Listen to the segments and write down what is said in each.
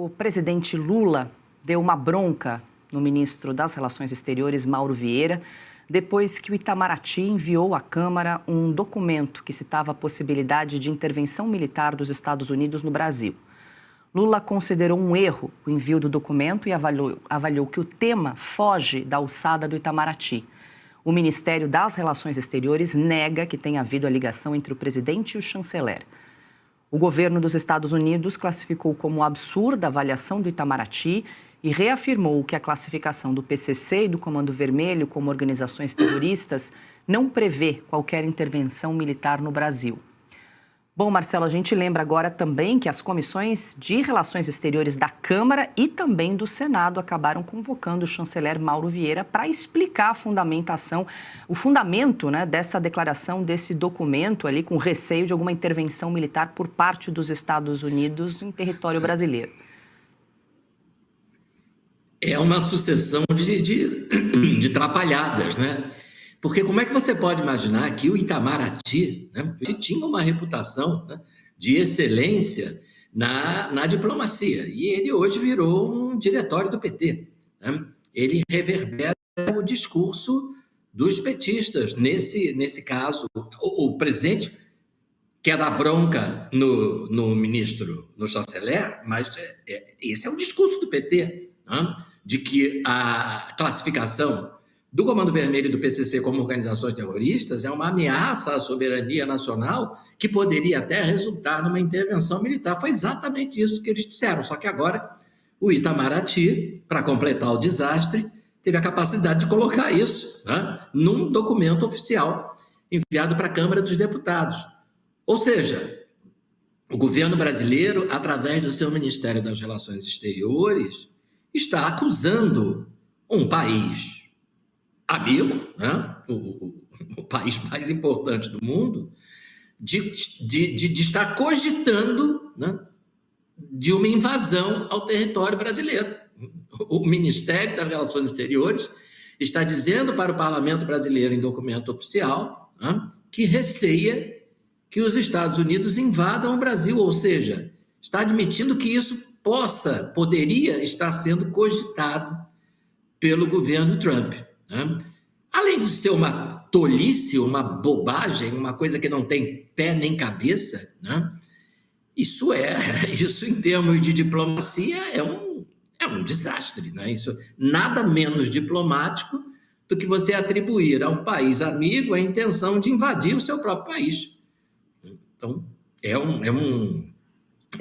O presidente Lula deu uma bronca no ministro das Relações Exteriores, Mauro Vieira, depois que o Itamaraty enviou à Câmara um documento que citava a possibilidade de intervenção militar dos Estados Unidos no Brasil. Lula considerou um erro o envio do documento e avaliou que o tema foge da alçada do Itamaraty. O Ministério das Relações Exteriores nega que tenha havido a ligação entre o presidente e o chanceler. O governo dos Estados Unidos classificou como absurda a avaliação do Itamaraty e reafirmou que a classificação do PCC e do Comando Vermelho como organizações terroristas não prevê qualquer intervenção militar no Brasil. Bom, Marcelo, a gente lembra agora também que as comissões de Relações Exteriores da Câmara e também do Senado acabaram convocando o chanceler Mauro Vieira para explicar a fundamentação, o fundamento, né, dessa declaração, desse documento ali, com receio de alguma intervenção militar por parte dos Estados Unidos em território brasileiro. É uma sucessão de trapalhadas, né? Porque como é que você pode imaginar que o Itamaraty, né, tinha uma reputação, né, de excelência na diplomacia, e ele hoje virou um diretório do PT, né? Ele reverbera o discurso dos petistas. Nesse caso, o presidente quer dar bronca no ministro, no chanceler, mas esse é o discurso do PT, né? De que a classificação do Comando Vermelho e do PCC como organizações terroristas é uma ameaça à soberania nacional que poderia até resultar numa intervenção militar. Foi exatamente isso que eles disseram, só que agora o Itamaraty, para completar o desastre, teve a capacidade de colocar isso, né, num documento oficial enviado para a Câmara dos Deputados. Ou seja, o governo brasileiro, através do seu Ministério das Relações Exteriores, está acusando um país amigo, né, o país mais importante do mundo, de estar cogitando, né, de uma invasão ao território brasileiro. O Ministério das Relações Exteriores está dizendo para o Parlamento brasileiro, em documento oficial, né, que receia que os Estados Unidos invadam o Brasil, ou seja, está admitindo que isso poderia estar sendo cogitado pelo governo Trump, né? Além de ser uma tolice, uma bobagem, uma coisa que não tem pé nem cabeça, né? Isso em termos de diplomacia é um desastre, né? Isso nada menos diplomático do que você atribuir a um país amigo a intenção de invadir o seu próprio país. Então, é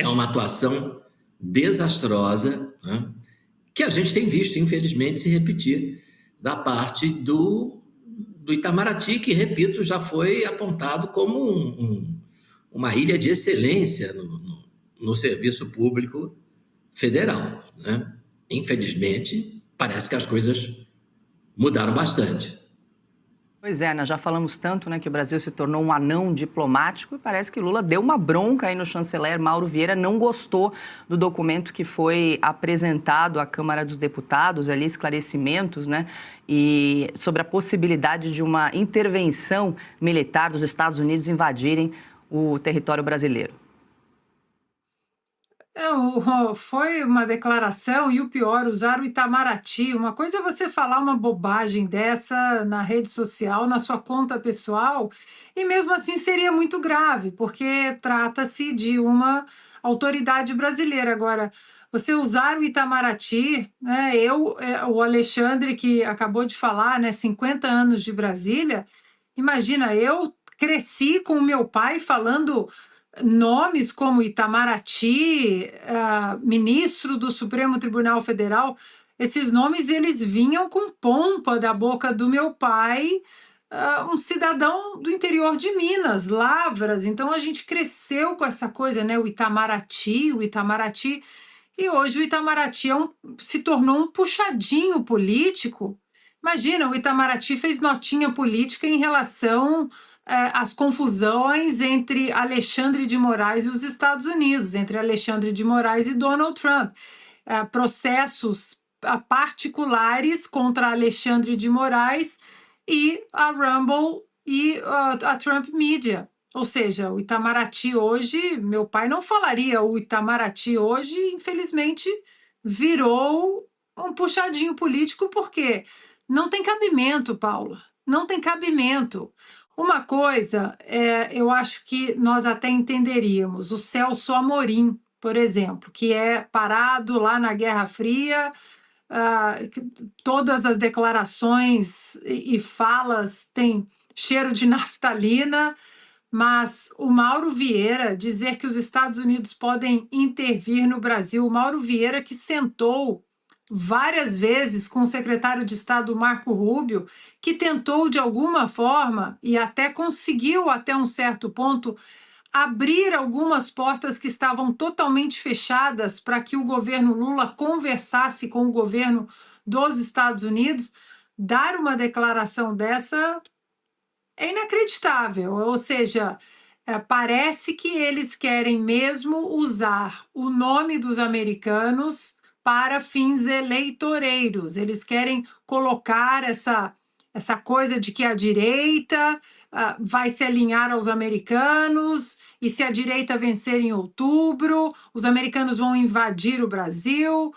uma atuação desastrosa, né, que a gente tem visto, infelizmente, se repetir da parte do Itamaraty, que, repito, já foi apontado como uma ilha de excelência no serviço público federal, né? Infelizmente, parece que as coisas mudaram bastante. Pois é, nós já falamos tanto, né, que o Brasil se tornou um anão diplomático e parece que Lula deu uma bronca aí no chanceler Mauro Vieira, não gostou do documento que foi apresentado à Câmara dos Deputados, ali esclarecimentos, né, e sobre a possibilidade de uma intervenção militar dos Estados Unidos invadirem o território brasileiro. Foi uma declaração, e o pior, usar o Itamaraty. Uma coisa é você falar uma bobagem dessa na rede social, na sua conta pessoal, e mesmo assim seria muito grave, porque trata-se de uma autoridade brasileira. Agora, você usar o Itamaraty, né, o Alexandre, que acabou de falar, né, 50 anos de Brasília, imagina, eu cresci com o meu pai falando nomes como Itamaraty, ministro do Supremo Tribunal Federal. Esses nomes eles vinham com pompa da boca do meu pai, um cidadão do interior de Minas, Lavras. Então a gente cresceu com essa coisa, né? O Itamaraty, e hoje o Itamaraty se tornou um puxadinho político. Imagina, o Itamaraty fez notinha política em relação as confusões entre Alexandre de Moraes e os Estados Unidos, entre Alexandre de Moraes e Donald Trump. Processos particulares contra Alexandre de Moraes e a Rumble e a Trump Media. Ou seja, o Itamaraty hoje, meu pai não falaria, o Itamaraty hoje, infelizmente, virou um puxadinho político, porque não tem cabimento, Paula, não tem cabimento. Uma coisa, eu acho que nós até entenderíamos, o Celso Amorim, por exemplo, que é parado lá na Guerra Fria, todas as declarações e falas têm cheiro de naftalina, mas o Mauro Vieira dizer que os Estados Unidos podem intervir no Brasil, o Mauro Vieira que sentou várias vezes com o secretário de Estado Marco Rubio, que tentou de alguma forma e até conseguiu até um certo ponto abrir algumas portas que estavam totalmente fechadas para que o governo Lula conversasse com o governo dos Estados Unidos, dar uma declaração dessa é inacreditável. Ou seja, parece que eles querem mesmo usar o nome dos americanos para fins eleitoreiros. Eles querem colocar essa coisa de que a direita vai se alinhar aos americanos, e se a direita vencer em outubro, os americanos vão invadir o Brasil.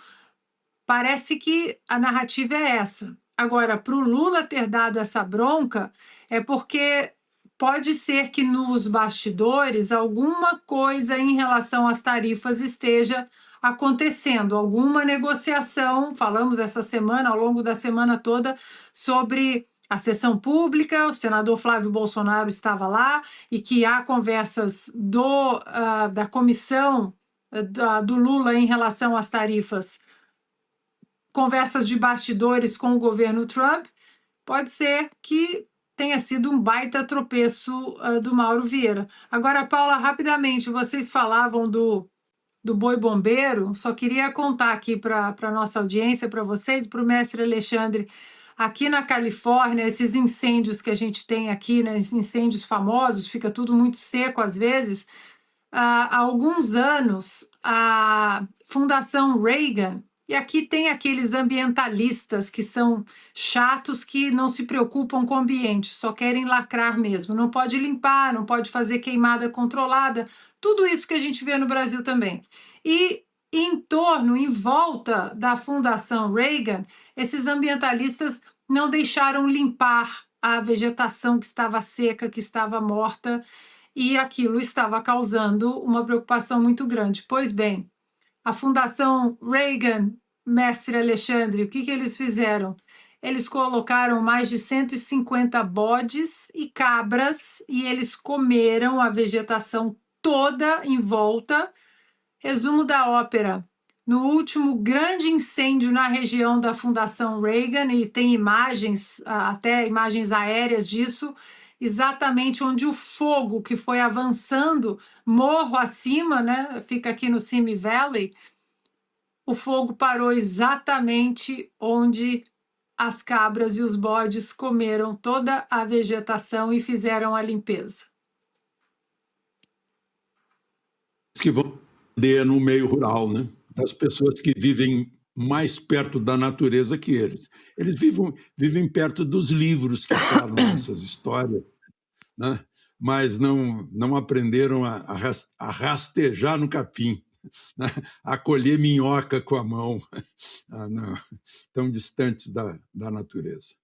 Parece que a narrativa é essa. Agora, para o Lula ter dado essa bronca, é porque pode ser que nos bastidores alguma coisa em relação às tarifas esteja acontecendo, alguma negociação. Falamos essa semana, ao longo da semana toda, sobre a sessão pública. O senador Flávio Bolsonaro estava lá e que há conversas da comissão do Lula em relação às tarifas, conversas de bastidores com o governo Trump. Pode ser que tenha sido um baita tropeço do Mauro Vieira. Agora, Paula, rapidamente, vocês falavam do boi bombeiro, só queria contar aqui para a nossa audiência, para vocês, para o mestre Alexandre, aqui na Califórnia, esses incêndios que a gente tem aqui, né, esses incêndios famosos, fica tudo muito seco às vezes. Há alguns anos, a Fundação Reagan, e aqui tem aqueles ambientalistas que são chatos, que não se preocupam com o ambiente, só querem lacrar mesmo. Não pode limpar, não pode fazer queimada controlada, tudo isso que a gente vê no Brasil também. E em torno, em volta da Fundação Reagan, esses ambientalistas não deixaram limpar a vegetação que estava seca, que estava morta, e aquilo estava causando uma preocupação muito grande. Pois bem, a Fundação Reagan, mestre Alexandre, o que eles fizeram? Eles colocaram mais de 150 bodes e cabras e eles comeram a vegetação toda em volta. Resumo da ópera: no último grande incêndio na região da Fundação Reagan, e tem imagens, até imagens aéreas disso, exatamente onde o fogo que foi avançando morro acima, né, fica aqui no Simi Valley, o fogo parou exatamente onde as cabras e os bodes comeram toda a vegetação e fizeram a limpeza. Que vão ter no meio rural, né? Das pessoas que vivem mais perto da natureza que eles. Eles vivem perto dos livros que falam essas histórias, né? Mas não aprenderam a rastejar no capim, né? A colher minhoca com a mão, não, tão distantes da natureza.